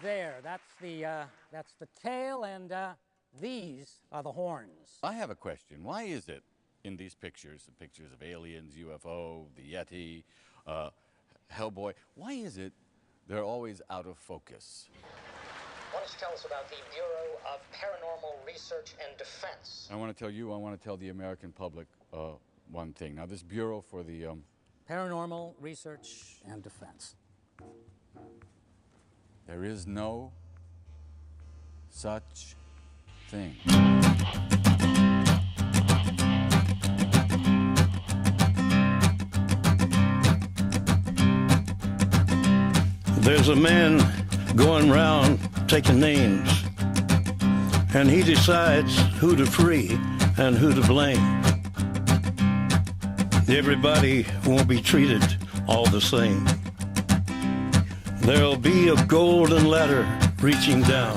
there. That's the tail, and these are the horns. I have a question. Why is it in these pictures, the pictures of aliens, UFO, the Yeti, Hellboy, why is it they're always out of focus? Why don't you tell us about the Bureau of Paranormal Research and Defense? I want to tell you, I want to tell the American public one thing. Now, this Bureau for the... Paranormal Research and Defense. There is no such thing. There's a man going round taking names, and he decides who to free and who to blame. Everybody won't be treated all the same. There'll be a golden ladder reaching down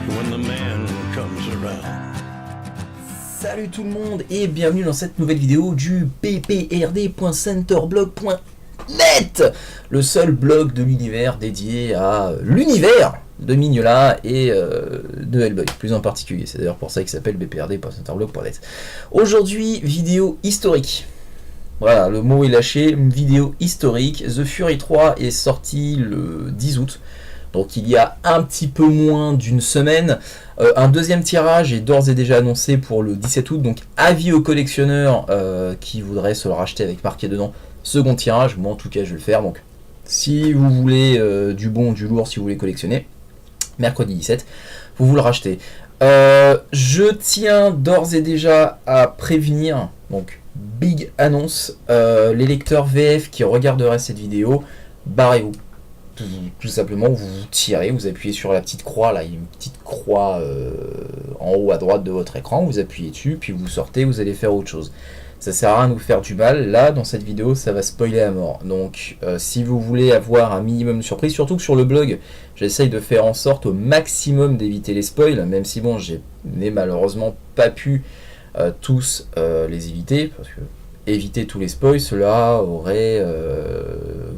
when the man comes around. Salut tout le monde et bienvenue dans cette nouvelle vidéo du pprd.centerblog.net, le seul blog de l'univers dédié à l'univers de Mignola et de Hellboy, plus en particulier. C'est d'ailleurs pour ça qu'il s'appelle bprd.centerblog.net. Aujourd'hui, vidéo historique. Voilà, le mot est lâché, une vidéo historique. The Fury 3 est sorti le 10 août, donc il y a un petit peu moins d'une semaine. Un deuxième tirage est d'ores et déjà annoncé pour le 17 août, donc avis aux collectionneurs qui voudraient se le racheter avec marqué dedans. Second tirage, moi en tout cas je vais le faire, donc si vous voulez du bon, du lourd, si vous voulez collectionner, mercredi 17, vous le rachetez. Je tiens d'ores et déjà à prévenir, donc big annonce, les lecteurs VF qui regarderaient cette vidéo, barrez-vous. Tout simplement, vous tirez, vous appuyez sur la petite croix, là, il y a une petite croix en haut à droite de votre écran, vous appuyez dessus, puis vous sortez, vous allez faire autre chose. Ça sert à rien de vous faire du mal, là, dans cette vidéo, ça va spoiler à mort. Donc, si vous voulez avoir un minimum de surprise, surtout que sur le blog, j'essaye de faire en sorte au maximum d'éviter les spoils, même si bon, je n'ai malheureusement pas pu tous les éviter, parce que éviter tous les spoils, cela aurait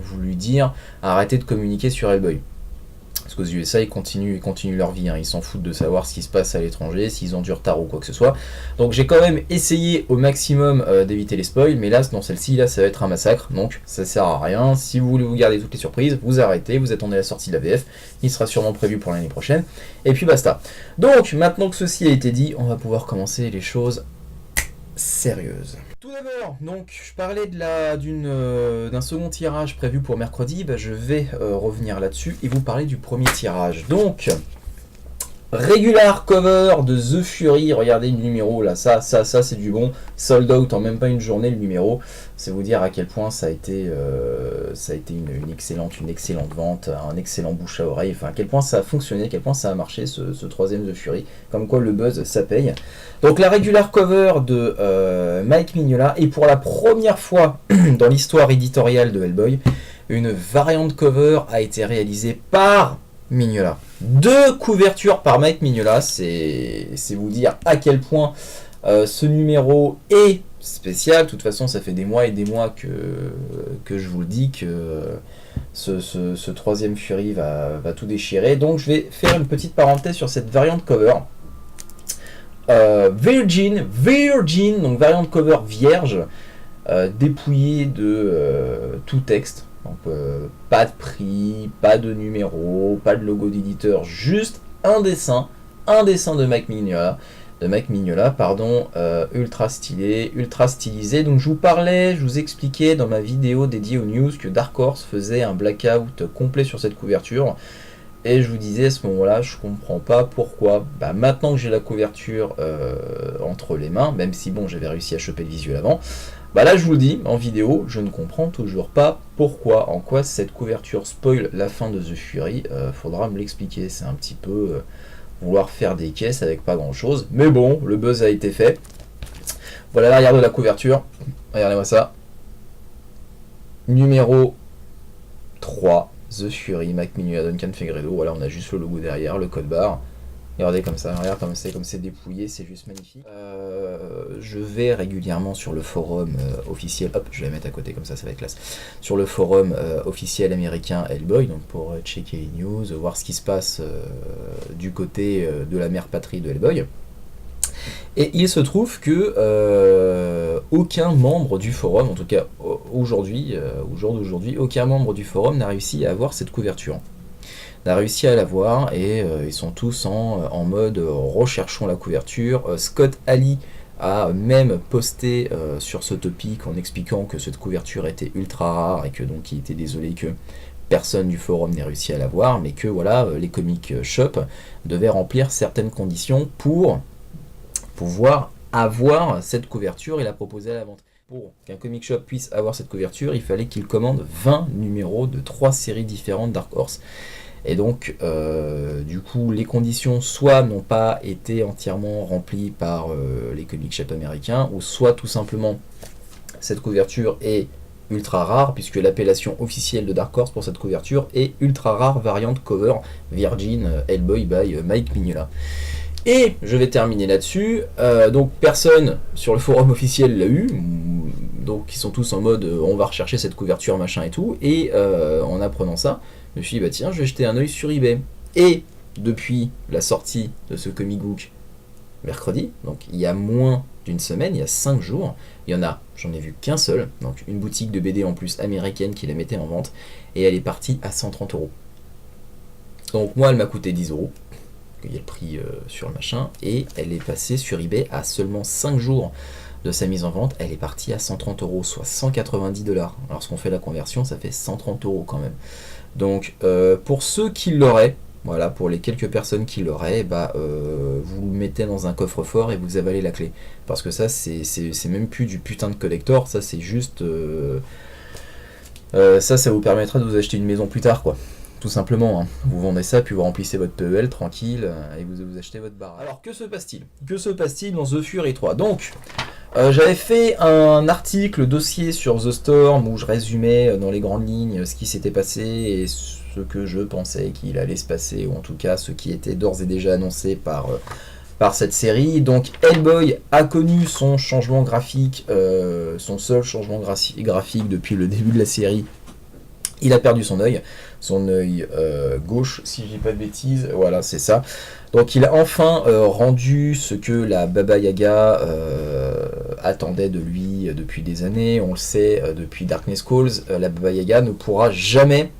voulu dire arrêter de communiquer sur Hellboy. Parce qu'aux USA, ils continuent leur vie, hein. Ils s'en foutent de savoir ce qui se passe à l'étranger, s'ils ont du retard ou quoi que ce soit. Donc j'ai quand même essayé au maximum d'éviter les spoils, mais là, dans celle-ci, là, ça va être un massacre, donc ça sert à rien. Si vous voulez vous garder toutes les surprises, vous arrêtez, vous attendez la sortie de la VF, il sera sûrement prévu pour l'année prochaine, et puis basta. Donc, maintenant que ceci a été dit, on va pouvoir commencer les choses sérieuses. Tout d'abord, donc je parlais d'un second tirage prévu pour mercredi, je vais revenir là-dessus et vous parler du premier tirage. Donc, regular cover de The Fury, regardez le numéro là, ça c'est du bon, sold out en même pas une journée le numéro, c'est vous dire à quel point ça a été une excellente vente, un excellent bouche à oreille, enfin à quel point ça a fonctionné, à quel point ça a marché ce troisième The Fury, comme quoi le buzz ça paye. Donc la regular cover de Mike Mignola, et pour la première fois dans l'histoire éditoriale de Hellboy, une variante cover a été réalisée par Mignola. 2 couvertures par Mike Mignola, c'est vous dire à quel point ce numéro est spécial. De toute façon, ça fait des mois et des mois que je vous le dis que ce troisième Fury va tout déchirer. Donc je vais faire une petite parenthèse sur cette variante cover. Virgin, donc variante cover vierge, dépouillée de tout texte. Donc pas de prix, pas de numéro, pas de logo d'éditeur, juste un dessin de Mike Mignola, ultra stylé, ultra stylisé. Donc je vous expliquais dans ma vidéo dédiée aux news que Dark Horse faisait un blackout complet sur cette couverture. Et je vous disais à ce moment-là, je comprends pas pourquoi. Maintenant que j'ai la couverture entre les mains, même si bon, j'avais réussi à choper le visuel avant, là je vous le dis en vidéo, je ne comprends toujours pas pourquoi, en quoi cette couverture spoil la fin de The Fury. Faudra me l'expliquer, c'est un petit peu vouloir faire des caisses avec pas grand-chose. Mais bon, le buzz a été fait. Voilà l'arrière de la couverture, regardez-moi ça. Numéro 3. The Fury, Mike Mignola, Duncan Fegredo, voilà, on a juste le logo derrière, le code barre, Regardez comme ça, regarde comme c'est dépouillé, c'est juste magnifique. Je vais régulièrement sur le forum officiel, hop, je vais la mettre à côté comme ça va être classe. Sur le forum officiel américain Hellboy, donc pour checker les news, voir ce qui se passe du côté de la mère patrie de Hellboy. Et il se trouve que aucun membre du forum, en tout cas aujourd'hui, au jour d'aujourd'hui, aucun membre du forum n'a réussi à avoir cette couverture. N'a réussi à l'avoir et ils sont tous en mode recherchons la couverture. Scott Ali a même posté sur ce topic en expliquant que cette couverture était ultra rare et que donc il était désolé que personne du forum n'ait réussi à l'avoir, mais que voilà, les comic shops devaient remplir certaines conditions pour pouvoir avoir cette couverture et la proposer à la vente. Pour qu'un comic shop puisse avoir cette couverture, il fallait qu'il commande 20 numéros de 3 séries différentes Dark Horse. Et donc, du coup, les conditions soit n'ont pas été entièrement remplies par les comic shops américains, ou soit tout simplement cette couverture est ultra rare, puisque l'appellation officielle de Dark Horse pour cette couverture est ultra rare variante cover Virgin Hellboy by Mike Mignola. Et je vais terminer là-dessus. Donc personne sur le forum officiel l'a eu, donc ils sont tous en mode on va rechercher cette couverture machin et tout. Et en apprenant ça, je me suis dit bah tiens, je vais jeter un œil sur eBay. Et depuis la sortie de ce comic book mercredi, donc il y a moins d'une semaine, il y a 5 jours, j'en ai vu qu'un seul, donc une boutique de BD en plus américaine qui la mettait en vente, et elle est partie à 130 €. Donc moi elle m'a coûté 10 €. Il y a le prix sur le machin, et elle est passée sur eBay à seulement 5 jours de sa mise en vente, elle est partie à 130 €, soit 190 $. Lorsqu'on fait la conversion, ça fait 130 € quand même. Donc pour ceux qui l'auraient, voilà, pour les quelques personnes qui l'auraient, vous le mettez dans un coffre-fort et vous avalez la clé. Parce que ça, c'est même plus du putain de collector, ça c'est juste... ça vous permettra de vous acheter une maison plus tard, quoi. Tout simplement, hein. Vous vendez ça, puis vous remplissez votre PEL tranquille, et vous achetez votre barre. Alors, que se passe-t-il? Que se passe-t-il dans The Fury 3? Donc, j'avais fait un article, dossier sur The Storm, où je résumais dans les grandes lignes ce qui s'était passé, et ce que je pensais qu'il allait se passer, ou en tout cas ce qui était d'ores et déjà annoncé par cette série. Donc, Hellboy a connu son changement graphique, son seul changement graphique depuis le début de la série. Il a perdu son œil gauche, si je dis pas de bêtises, voilà, c'est ça. Donc il a enfin rendu ce que la Baba Yaga attendait de lui depuis des années. On le sait, depuis Darkness Calls, la Baba Yaga ne pourra jamais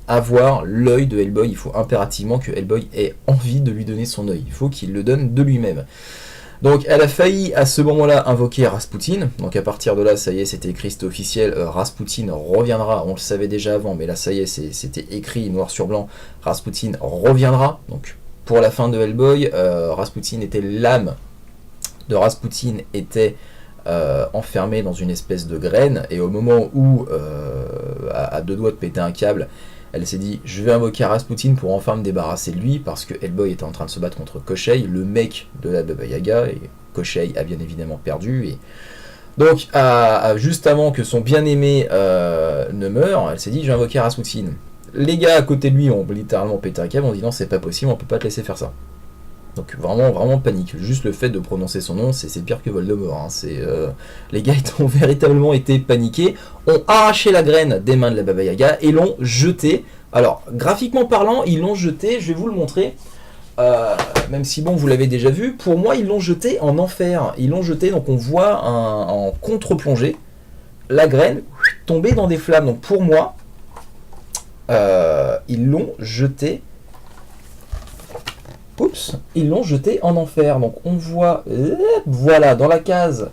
avoir l'œil de Hellboy. Il faut impérativement que Hellboy ait envie de lui donner son œil. Il faut qu'il le donne de lui-même. Donc elle a failli à ce moment-là invoquer Rasputin, donc à partir de là, ça y est, c'était écrit, c'était officiel, Rasputin reviendra, on le savait déjà avant, mais là ça y est, c'était écrit noir sur blanc, Rasputin reviendra. Donc pour la fin de Hellboy, Rasputin était l'âme de Rasputin était enfermée dans une espèce de graine, et au moment où, à deux doigts de péter un câble, elle s'est dit, je vais invoquer Rasputin pour enfin me débarrasser de lui, parce que Hellboy était en train de se battre contre Koshei, le mec de la Baba Yaga, et Koshei a bien évidemment perdu. Et donc, juste avant que son bien-aimé ne meure, elle s'est dit, je vais invoquer Rasputin. Les gars à côté de lui ont littéralement pété un câble, ont dit, non, c'est pas possible, on peut pas te laisser faire ça. Donc vraiment panique. Juste le fait de prononcer son nom, c'est pire que Voldemort. Hein. Les gars ont véritablement été paniqués, ont arraché la graine des mains de la Baba Yaga et l'ont jeté. Alors, graphiquement parlant, ils l'ont jeté, je vais vous le montrer. Même si bon, vous l'avez déjà vu, pour moi, ils l'ont jeté en enfer. Ils l'ont jeté, donc on voit en contre-plongée la graine tomber dans des flammes. Donc pour moi, ils l'ont jeté... Oups, ils l'ont jeté en enfer. Donc on voit, voilà, dans la case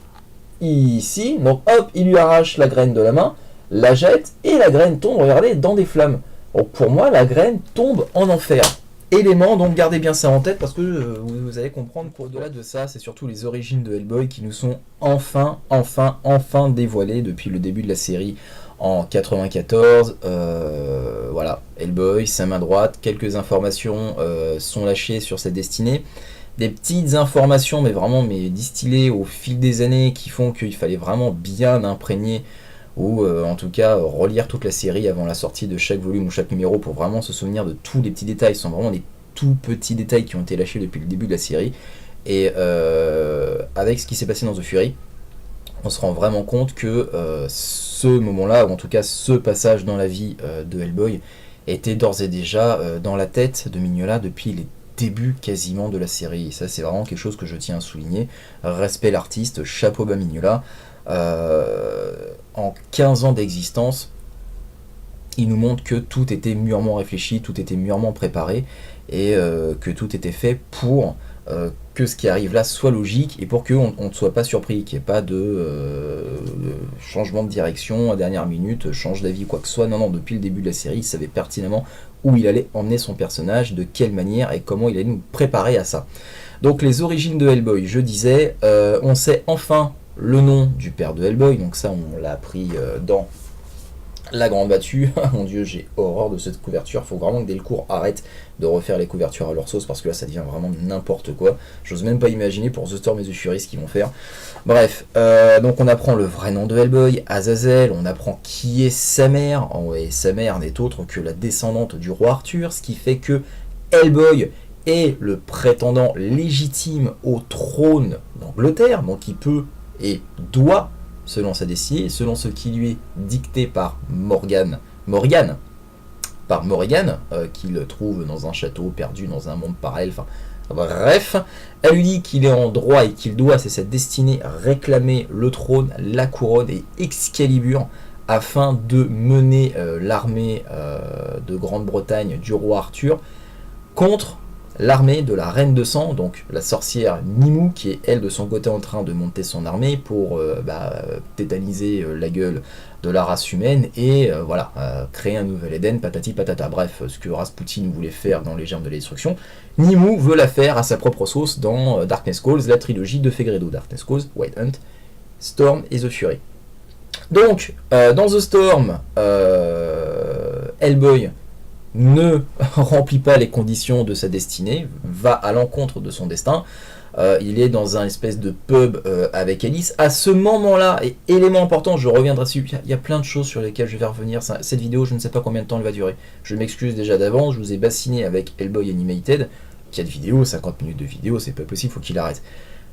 ici. Donc hop, il lui arrache la graine de la main, la jette, et la graine tombe, regardez, dans des flammes. Donc pour moi, la graine tombe en enfer. Élément, donc gardez bien ça en tête, parce que vous allez comprendre qu'au-delà de ça, c'est surtout les origines de Hellboy qui nous sont enfin dévoilées depuis le début de la série en 94. Voilà, Hellboy, sa main droite, quelques informations sont lâchées sur sa destinée. Des petites informations, mais vraiment distillées au fil des années, qui font qu'il fallait vraiment bien imprégner, ou en tout cas relire toute la série avant la sortie de chaque volume ou chaque numéro pour vraiment se souvenir de tous les petits détails. Ce sont vraiment des tout petits détails qui ont été lâchés depuis le début de la série. Et avec ce qui s'est passé dans The Fury, on se rend vraiment compte que ce moment-là, ou en tout cas ce passage dans la vie de Hellboy, était d'ores et déjà dans la tête de Mignola depuis les débuts quasiment de la série. Et ça, c'est vraiment quelque chose que je tiens à souligner. Respect l'artiste, chapeau bas Mignola. En 15 ans d'existence, il nous montre que tout était mûrement réfléchi, tout était mûrement préparé, et que tout était fait pour que ce qui arrive là soit logique, et pour qu'on ne soit pas surpris, qu'il n'y ait pas de changement de direction à dernière minute, change d'avis, quoi que ce soit. Non, non, depuis le début de la série, il savait pertinemment où il allait emmener son personnage, de quelle manière, et comment il allait nous préparer à ça. Donc les origines de Hellboy, je disais, on sait enfin le nom du père de Hellboy, donc ça on l'a appris dans La Grande Battue. Mon dieu, j'ai horreur de cette couverture, faut vraiment que Delcourt arrête de refaire les couvertures à leur sauce, parce que là ça devient vraiment n'importe quoi. J'ose même pas imaginer pour The Storm et The Fury ce qu'ils vont faire. Bref, donc on apprend le vrai nom de Hellboy, Azazel, on apprend qui est sa mère, et sa mère n'est autre que la descendante du roi Arthur, ce qui fait que Hellboy est le prétendant légitime au trône d'Angleterre, donc il peut et doit, selon sa destinée, selon ce qui lui est dicté par Morgan, qu'il trouve dans un château perdu dans un monde parallèle, enfin bref, elle lui dit qu'il est en droit et qu'il doit, c'est sa destinée, réclamer le trône, la couronne et Excalibur afin de mener l'armée de Grande-Bretagne du roi Arthur contre l'armée de la Reine de Sang, donc la sorcière Nimue, qui est elle de son côté en train de monter son armée pour tétaniser la gueule de la race humaine et créer un nouvel Éden, patati patata. Bref, ce que Rasputin voulait faire dans Les Germes de la Destruction, Nimue veut la faire à sa propre sauce dans Darkness Calls, la trilogie de Fegredo. Darkness Calls, White Hunt, Storm et The Fury. Donc, dans The Storm, Hellboy ne remplit pas les conditions de sa destinée, va à l'encontre de son destin. Il est dans un espèce de pub avec Alice. À ce moment-là, et élément important, je reviendrai dessus, il y a plein de choses sur lesquelles je vais revenir. Cette vidéo, je ne sais pas combien de temps elle va durer. Je m'excuse déjà d'avance, je vous ai bassiné avec Hellboy Animated. 4 vidéos, 50 minutes de vidéo, c'est pas possible, faut qu'il arrête.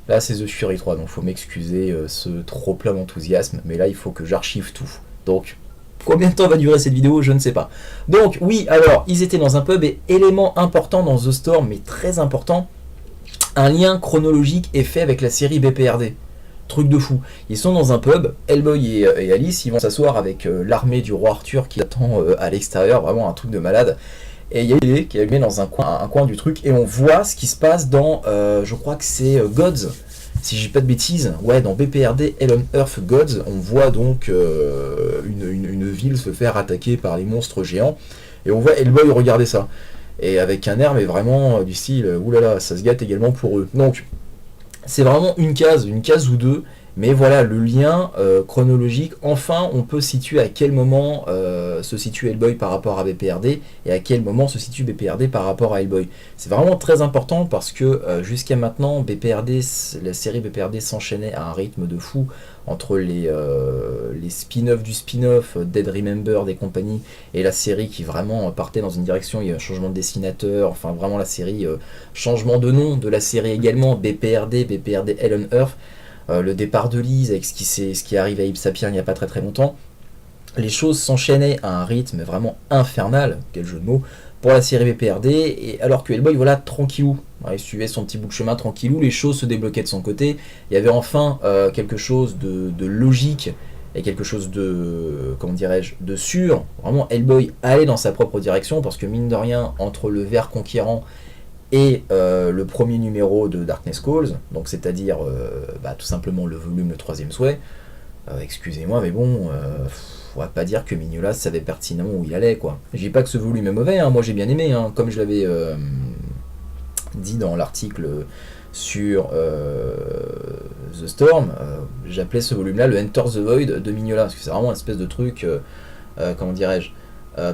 Là, c'est The Fury 3, donc faut m'excuser ce trop plein d'enthousiasme, mais là, il faut que j'archive tout. Donc, combien de temps va durer cette vidéo, je ne sais pas. Donc oui, alors, ils étaient dans un pub, et élément important dans The Storm, mais très important, un lien chronologique est fait avec la série BPRD. Truc de fou. Ils sont dans un pub, Hellboy et Alice, ils vont s'asseoir avec l'armée du roi Arthur qui attend à l'extérieur, vraiment un truc de malade. Et il y a une idée qui est allumée dans un coin du truc, et on voit ce qui se passe dans, je crois que c'est Gods, si j'ai pas de bêtises, ouais, dans BPRD Hell on Earth Gods, on voit donc une ville se faire attaquer par les monstres géants, et on voit Hellboy regarder ça, et avec un air mais vraiment du style, oulala, ça se gâte également pour eux. Donc, c'est vraiment une case ou deux, mais voilà, le lien chronologique, enfin on peut situer à quel moment se situe Hellboy par rapport à BPRD, et à quel moment se situe BPRD par rapport à Hellboy. C'est vraiment très important parce que jusqu'à maintenant, la série BPRD s'enchaînait à un rythme de fou entre les spin-offs du spin-off, Dead Remembered et compagnie, et la série qui vraiment partait dans une direction, il y a un changement de dessinateur, enfin vraiment la série, changement de nom de la série également, BPRD Hell on Earth, le départ de Lise avec ce qui arrive à Ib Sapien il n'y a pas très longtemps. Les choses s'enchaînaient à un rythme vraiment infernal, quel jeu de mots, pour la série BPRD, et alors que Hellboy, voilà, tranquillou, il suivait son petit bout de chemin tranquillou, les choses se débloquaient de son côté, il y avait enfin quelque chose de logique, et quelque chose de, comment dirais-je, de sûr. Vraiment, Hellboy allait dans sa propre direction, parce que mine de rien, entre le Ver Conquérant et le premier numéro de Darkness Calls, donc c'est-à-dire tout simplement le volume, le 3e souhait, excusez-moi, mais bon, on va pas dire que Mignola savait pertinemment où il allait, quoi. Je dis pas que ce volume est mauvais, hein, moi j'ai bien aimé, hein, comme je l'avais dit dans l'article sur The Storm, j'appelais ce volume-là le Enter the Void de Mignola, parce que c'est vraiment une espèce de truc, comment dirais-je,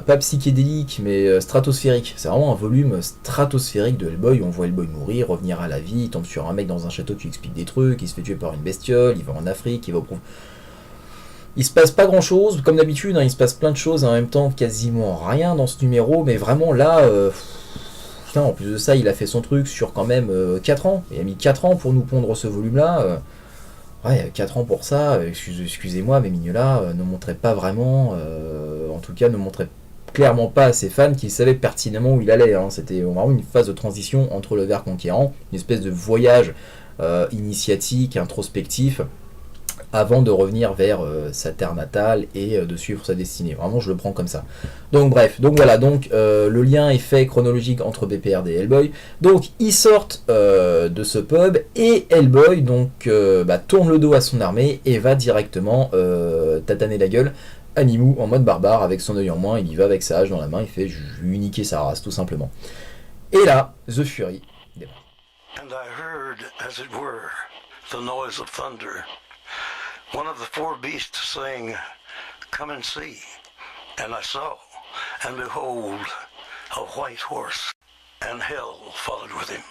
pas psychédélique, mais stratosphérique. C'est vraiment un volume stratosphérique de Hellboy, où on voit Hellboy mourir, revenir à la vie, il tombe sur un mec dans un château qui lui explique des trucs, il se fait tuer par une bestiole, il va en Afrique, il va au... Il se passe pas grand chose, comme d'habitude, hein, il se passe plein de choses, en même temps quasiment rien dans ce numéro, mais vraiment là, putain, en plus de ça, il a fait son truc sur quand même 4 ans. Il a mis 4 ans pour nous pondre ce volume-là. Ouais, 4 ans pour ça, excusez-moi, mais Mignola ne montrait pas vraiment, en tout cas ne montrait clairement pas à ses fans qu'il savait pertinemment où il allait. Hein. C'était vraiment une phase de transition entre le Ver conquérant, une espèce de voyage initiatique, introspectif, avant de revenir vers sa terre natale et de suivre sa destinée. Vraiment, je le prends comme ça. Donc bref, donc voilà, donc le lien est fait chronologique entre BPRD et Hellboy. Donc ils sortent de ce pub et Hellboy donc tourne le dos à son armée et va directement tataner la gueule à Nimue en mode barbare avec son œil en moins. Il y va avec sa hache dans la main, il fait je vais lui niquer sa race tout simplement. Et là, The Fury démarre. And I heard, as it were, the noise of thunder. One of the four beasts saying, "Come and see." And I saw, and behold, a white horse, and hell followed with him.